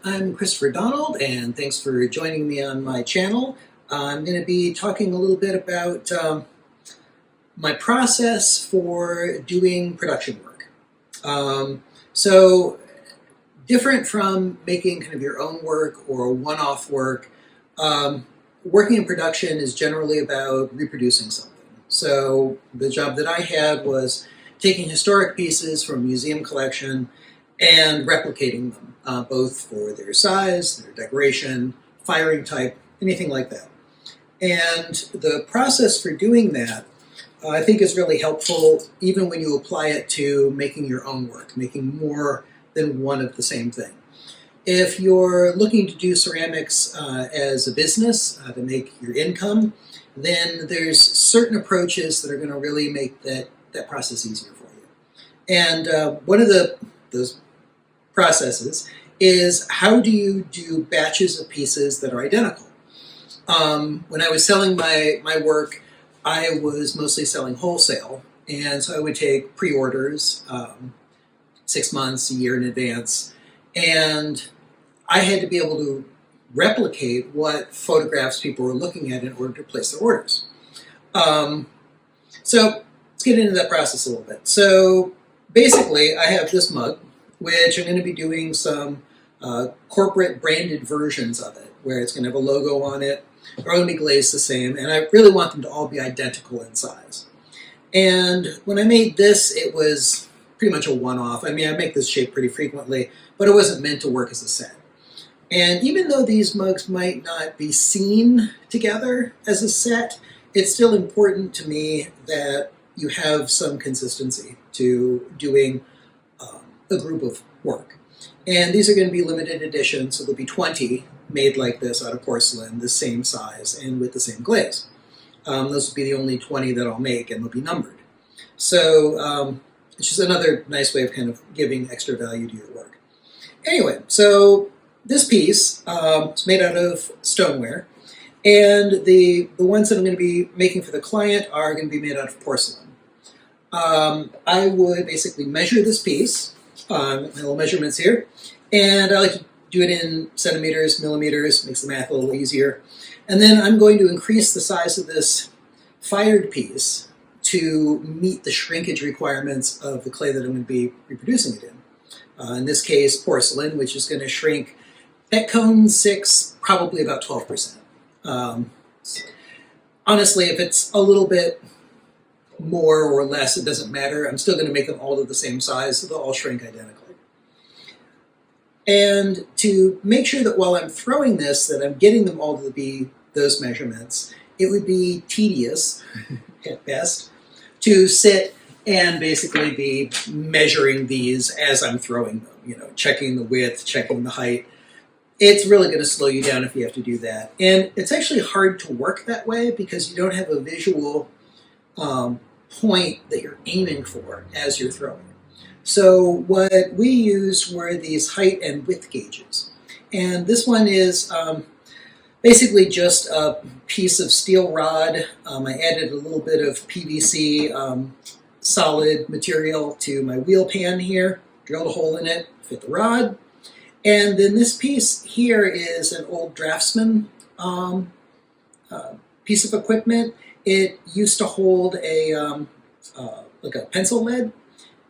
I'm Christopher Donald, and thanks for joining me on my channel. I'm going to be talking a little bit about my process for doing production work. So, different from making kind of your own work or one-off work, working in production is generally about reproducing something. So, the job that I had was taking historic pieces from a museum collection and replicating them, both for their size, their decoration, firing type, anything like that. And the process for doing that, I think, is really helpful even when you apply it to making your own work, making more than one of the same thing. If you're looking to do ceramics as a business to make your income, then there's certain approaches that are going to really make that process easier for you. And one of those processes is, how do you do batches of pieces that are identical? When I was selling my work, I was mostly selling wholesale, and so I would take pre-orders 6 months, a year in advance, and I had to be able to replicate what photographs people were looking at in order to place their orders. So let's get into that process a little bit. So basically, I have this mug, which I'm going to be doing some corporate branded versions of it, where it's going to have a logo on it. They're all going to be glazed the same, and I really want them to all be identical in size. And when I made this, it was pretty much a one-off. I mean, I make this shape pretty frequently, but it wasn't meant to work as a set. And even though these mugs might not be seen together as a set, it's still important to me that you have some consistency to doing a group of work. And these are going to be limited editions, so there'll be 20 made like this out of porcelain, the same size and with the same glaze. Those will be the only 20 that I'll make, and they'll be numbered. So it's just another nice way of kind of giving extra value to your work. Anyway, so this piece is made out of stoneware, and the ones that I'm going to be making for the client are going to be made out of porcelain. I would basically measure this piece, my little measurements here, and I like to do it in centimeters, millimeters, makes the math a little easier. And then I'm going to increase the size of this fired piece to meet the shrinkage requirements of the clay that I'm going to be reproducing it in this case, porcelain, which is going to shrink at cone 6, probably about 12%. Honestly, if it's a little bit more or less, it doesn't matter. I'm still going to make them all of the same size, so they'll all shrink identically. And to make sure that while I'm throwing this, that I'm getting them all to be those measurements, it would be tedious, at best, to sit and basically be measuring these as I'm throwing them, you know, checking the width, checking the height. It's really going to slow you down if you have to do that. And it's actually hard to work that way because you don't have a visual point that you're aiming for as you're throwing. So what we used were these height and width gauges. And this one is basically just a piece of steel rod. I added a little bit of PVC solid material to my wheel pan here, drilled a hole in it, fit the rod. And then this piece here is an old Draftsman piece of equipment. It used to hold a like a pencil lead,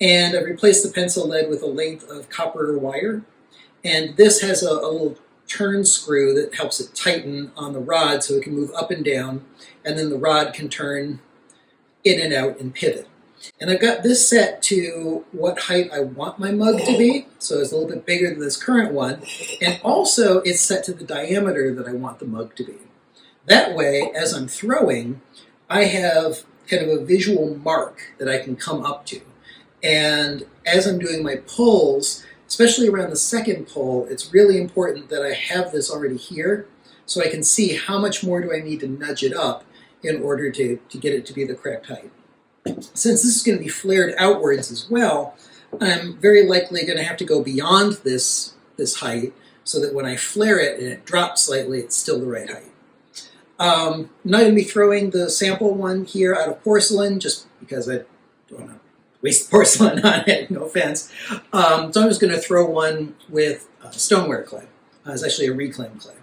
and I replaced the pencil lead with a length of copper wire. And this has a little turn screw that helps it tighten on the rod so it can move up and down, and then the rod can turn in and out and pivot. And I've got this set to what height I want my mug to be, so it's a little bit bigger than this current one, and also it's set to the diameter that I want the mug to be. That way, as I'm throwing, I have kind of a visual mark that I can come up to. And as I'm doing my pulls, especially around the second pull, it's really important that I have this already here so I can see how much more do I need to nudge it up in order to get it to be the correct height. Since this is going to be flared outwards as well, I'm very likely going to have to go beyond this height so that when I flare it and it drops slightly, it's still the right height. I'm not going to be throwing the sample one here out of porcelain just because I don't want to waste porcelain on it, no offense. So I'm just going to throw one with stoneware clay. It's actually a reclaimed clay.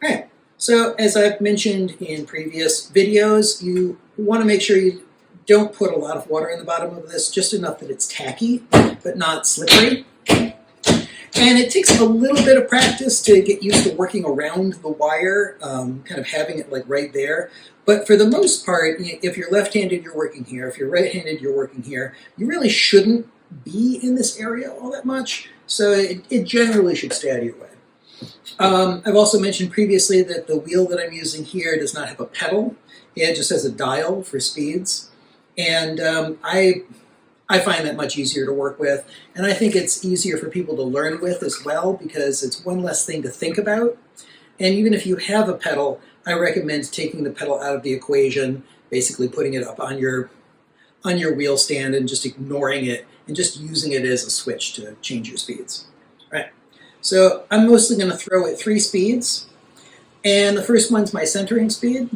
All right, so as I've mentioned in previous videos, you want to make sure you don't put a lot of water in the bottom of this, just enough that it's tacky, but not slippery. And it takes a little bit of practice to get used to working around the wire, kind of having it like right there. But for the most part, if you're left-handed, you're working here. If you're right-handed, you're working here. You really shouldn't be in this area all that much, so it generally should stay out of your way. I've also mentioned previously that the wheel that I'm using here does not have a pedal. It just has a dial for speeds. And I find that much easier to work with, and I think it's easier for people to learn with as well because it's one less thing to think about. And even if you have a pedal, I recommend taking the pedal out of the equation, basically putting it up on your wheel stand and just ignoring it and just using it as a switch to change your speeds. All right. So I'm mostly going to throw at 3 speeds, and the first one's my centering speed.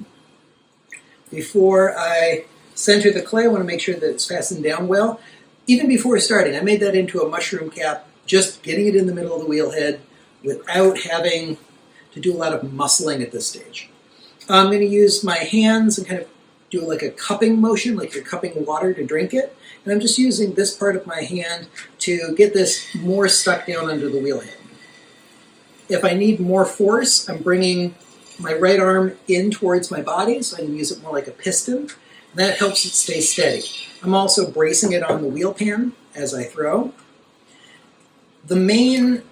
Before I center the clay, I want to make sure that it's fastened down well. Even before starting, I made that into a mushroom cap, just getting it in the middle of the wheel head without having to do a lot of muscling at this stage. I'm going to use my hands and kind of do like a cupping motion, like you're cupping water to drink it. And I'm just using this part of my hand to get this more stuck down under the wheel head. If I need more force, I'm bringing my right arm in towards my body so I can use it more like a piston. That helps it stay steady. I'm also bracing it on the wheel pan as I throw. The main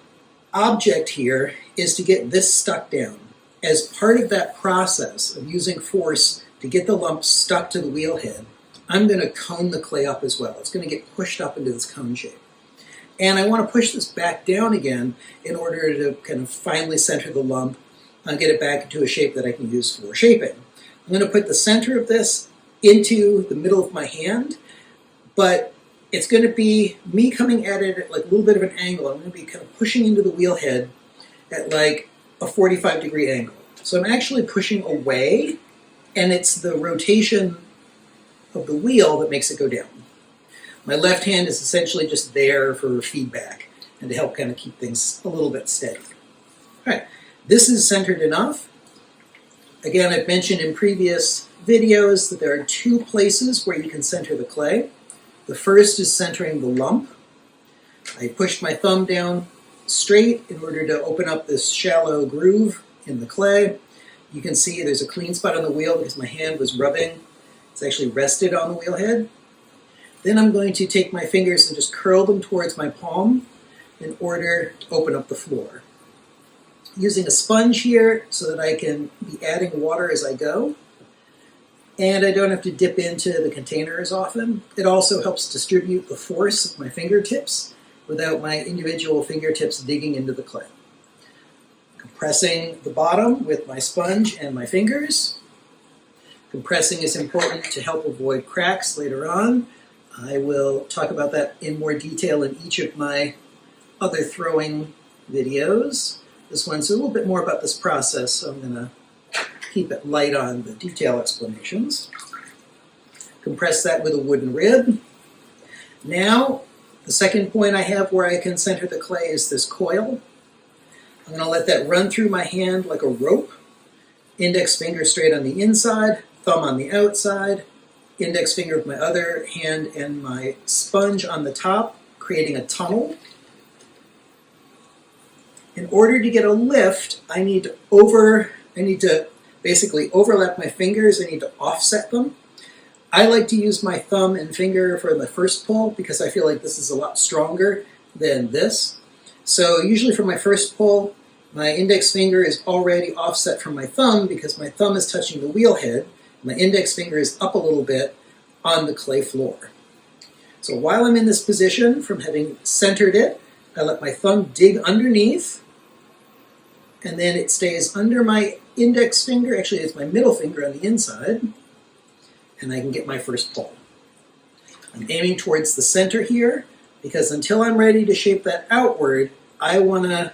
object here is to get this stuck down. As part of that process of using force to get the lump stuck to the wheel head, I'm going to cone the clay up as well. It's going to get pushed up into this cone shape. And I want to push this back down again in order to kind of finally center the lump and get it back into a shape that I can use for shaping. I'm going to put the center of this into the middle of my hand, but it's going to be me coming at it at like a little bit of an angle. I'm going to be kind of pushing into the wheel head at like a 45-degree angle. So I'm actually pushing away, and it's the rotation of the wheel that makes it go down. My left hand is essentially just there for feedback and to help kind of keep things a little bit steady. All right, this is centered enough. Again, I've mentioned in previous videos that there are 2 places where you can center the clay. The first is centering the lump. I pushed my thumb down straight in order to open up this shallow groove in the clay. You can see there's a clean spot on the wheel because my hand was rubbing. It's actually rested on the wheel head. Then I'm going to take my fingers and just curl them towards my palm in order to open up the floor. Using a sponge here so that I can be adding water as I go. And I don't have to dip into the container as often. It also helps distribute the force of my fingertips without my individual fingertips digging into the clay. Compressing the bottom with my sponge and my fingers. Compressing is important to help avoid cracks later on. I will talk about that in more detail in each of my other throwing videos. This one's a little bit more about this process, so I'm going to keep it light on the detail explanations. Compress that with a wooden rib. Now, the second point I have where I can center the clay is this coil. I'm going to let that run through my hand like a rope. Index finger straight on the inside, thumb on the outside, index finger of my other hand and my sponge on the top, creating a tunnel. In order to get a lift, I need to basically overlap my fingers. I need to offset them. I like to use my thumb and finger for the first pull because I feel like this is a lot stronger than this. So usually for my first pull, my index finger is already offset from my thumb because my thumb is touching the wheel head. My index finger is up a little bit on the clay floor. So while I'm in this position from having centered it, I let my thumb dig underneath, and then it stays under my index finger. Actually, it's my middle finger on the inside, and I can get my first pull. I'm aiming towards the center here because until I'm ready to shape that outward, I want to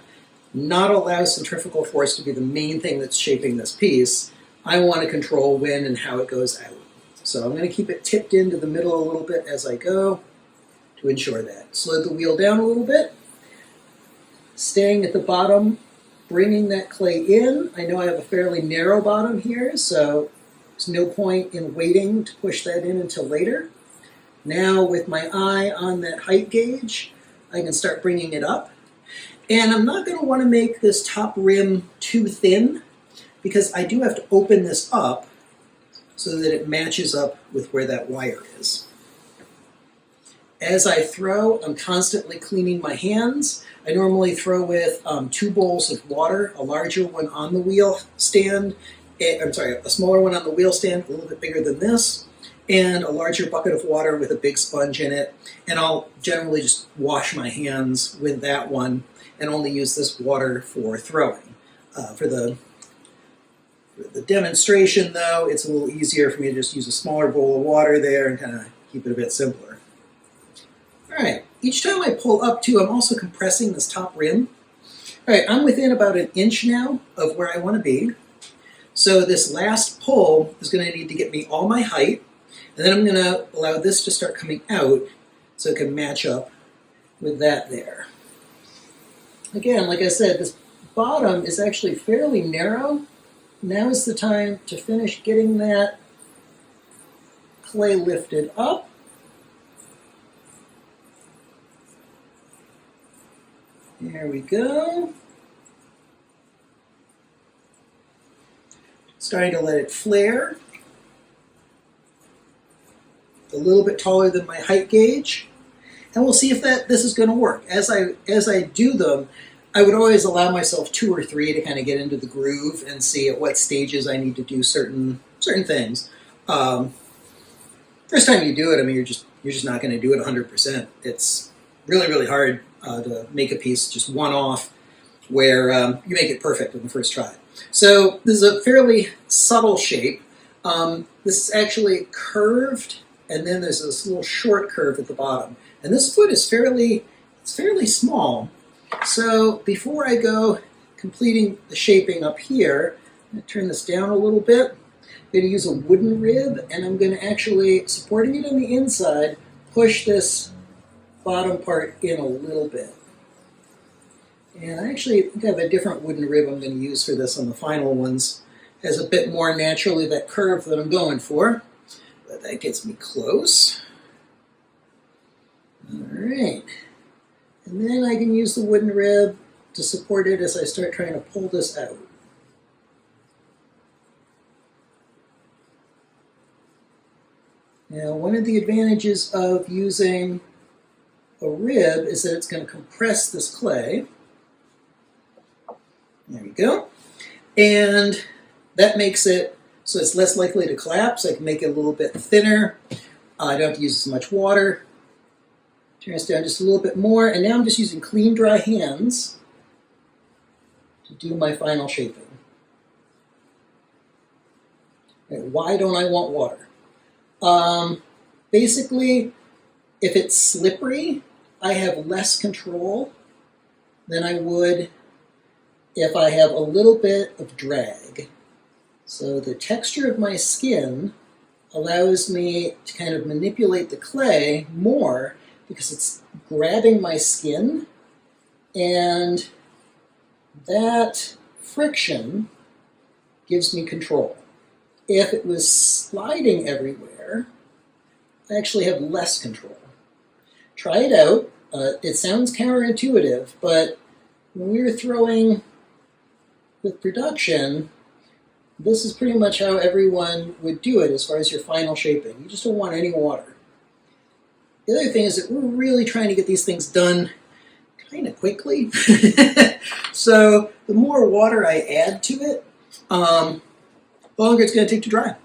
not allow centrifugal force to be the main thing that's shaping this piece. I want to control when and how it goes out. So I'm going to keep it tipped into the middle a little bit as I go to ensure that. Slow the wheel down a little bit. Staying at the bottom bringing that clay in. I know I have a fairly narrow bottom here, so there's no point in waiting to push that in until later. Now with my eye on that height gauge, I can start bringing it up. And I'm not going to want to make this top rim too thin because I do have to open this up so that it matches up with where that wire is. As I throw, I'm constantly cleaning my hands. I normally throw with 2 bowls of water, a larger one on the wheel stand, a smaller one on the wheel stand, a little bit bigger than this, and a larger bucket of water with a big sponge in it. And I'll generally just wash my hands with that one and only use this water for throwing. For the demonstration, though, it's a little easier for me to just use a smaller bowl of water there and kind of keep it a bit simpler. All right, each time I pull up too, I'm also compressing this top rim. All right, I'm within about 1 inch now of where I want to be. So this last pull is going to need to get me all my height, and then I'm going to allow this to start coming out so it can match up with that there. Again, like I said, this bottom is actually fairly narrow. Now is the time to finish getting that clay lifted up. There we go. Starting to let it flare. A little bit taller than my height gauge. And we'll see if this is going to work. As I do them, I would always allow myself 2 or 3 to kind of get into the groove and see at what stages I need to do certain things. First time you do it, I mean, you're just not going to do it 100%. It's really, really hard to make a piece just one off where you make it perfect in the first try. So this is a fairly subtle shape. This is actually curved, and then there's this little short curve at the bottom. And this foot is fairly small. So before I go completing the shaping up here, I'm going to turn this down a little bit. I'm going to use a wooden rib, and I'm going to actually, supporting it on the inside, push this bottom part in a little bit. And I actually think I have a different wooden rib I'm going to use for this on the final ones. It has a bit more naturally that curve that I'm going for. But that gets me close. All right. And then I can use the wooden rib to support it as I start trying to pull this out. Now, one of the advantages of using a rib is that it's going to compress this clay. There we go. And that makes it so it's less likely to collapse. I can make it a little bit thinner. I don't have to use as much water. Turn this down just a little bit more. And now I'm just using clean, dry hands to do my final shaping. Okay, why don't I want water? Basically, if it's slippery, I have less control than I would if I have a little bit of drag. So the texture of my skin allows me to kind of manipulate the clay more because it's grabbing my skin, and that friction gives me control. If it was sliding everywhere, I actually have less control. Try it out. It sounds counterintuitive, but when we're throwing with production, this is pretty much how everyone would do it as far as your final shaping. You just don't want any water. The other thing is that we're really trying to get these things done kind of quickly. So the more water I add to it, the longer it's going to take to dry.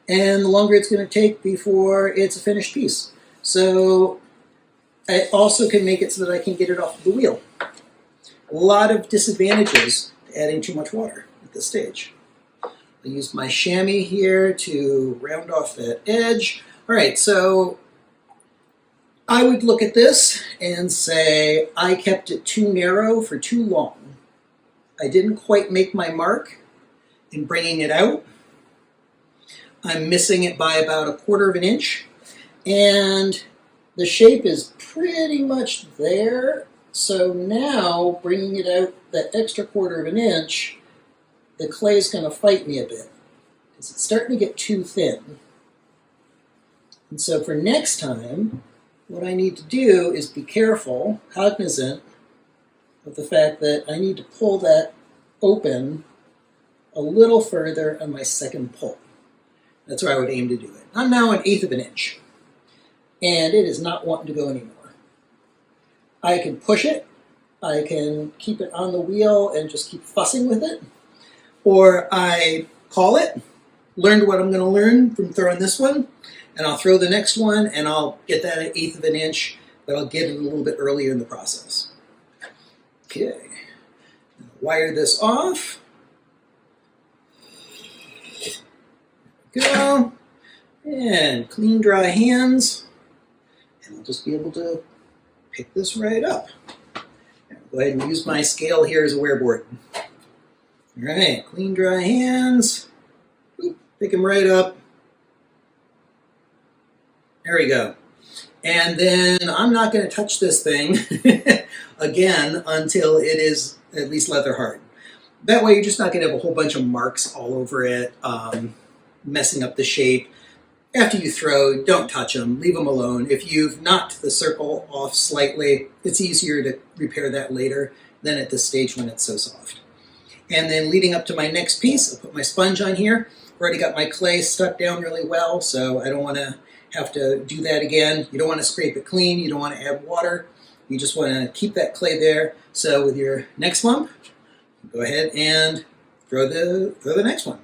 And the longer it's going to take before it's a finished piece. So I also can make it so that I can get it off the wheel. A lot of disadvantages to adding too much water at this stage. I'll use my chamois here to round off that edge. All right, so I would look at this and say I kept it too narrow for too long. I didn't quite make my mark in bringing it out. I'm missing it by about 1/4 of an inch, and the shape is pretty much there. So now, bringing it out that extra 1/4 of an inch, the clay is going to fight me a bit because it's starting to get too thin. And so for next time, what I need to do is be careful, cognizant of the fact that I need to pull that open a little further on my second pull. That's where I would aim to do it. I'm now 1/8 of an inch, and it is not wanting to go anymore. I can push it, I can keep it on the wheel and just keep fussing with it, or I call it, learned what I'm going to learn from throwing this one, and I'll throw the next one, and I'll get that 1/8 of an inch, but I'll get it a little bit earlier in the process. Okay, wire this off. Go, and clean, dry hands, and I'll just be able to pick this right up. Go ahead and use my scale here as a wear board. All right, clean, dry hands. Oop, pick them right up. There we go. And then I'm not going to touch this thing again until it is at least leather hard. That way you're just not going to have a whole bunch of marks all over it, messing up the shape. After you throw, don't touch them, leave them alone. If you've knocked the circle off slightly, it's easier to repair that later than at this stage when it's so soft. And then leading up to my next piece, I'll put my sponge on here. I've already got my clay stuck down really well, so I don't want to have to do that again. You don't want to scrape it clean, you don't want to add water. You just want to keep that clay there. So with your next lump, go ahead and throw the next one.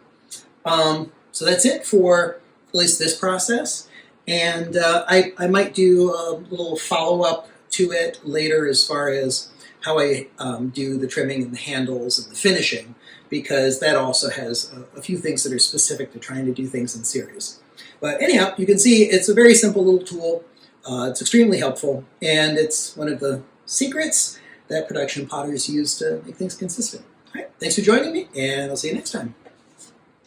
So that's it for at least this process, and I might do a little follow-up to it later as far as how I do the trimming and the handles and the finishing, because that also has a few things that are specific to trying to do things in series. But anyhow, you can see it's a very simple little tool. It's extremely helpful, and it's one of the secrets that production potters use to make things consistent. All right, thanks for joining me, and I'll see you next time.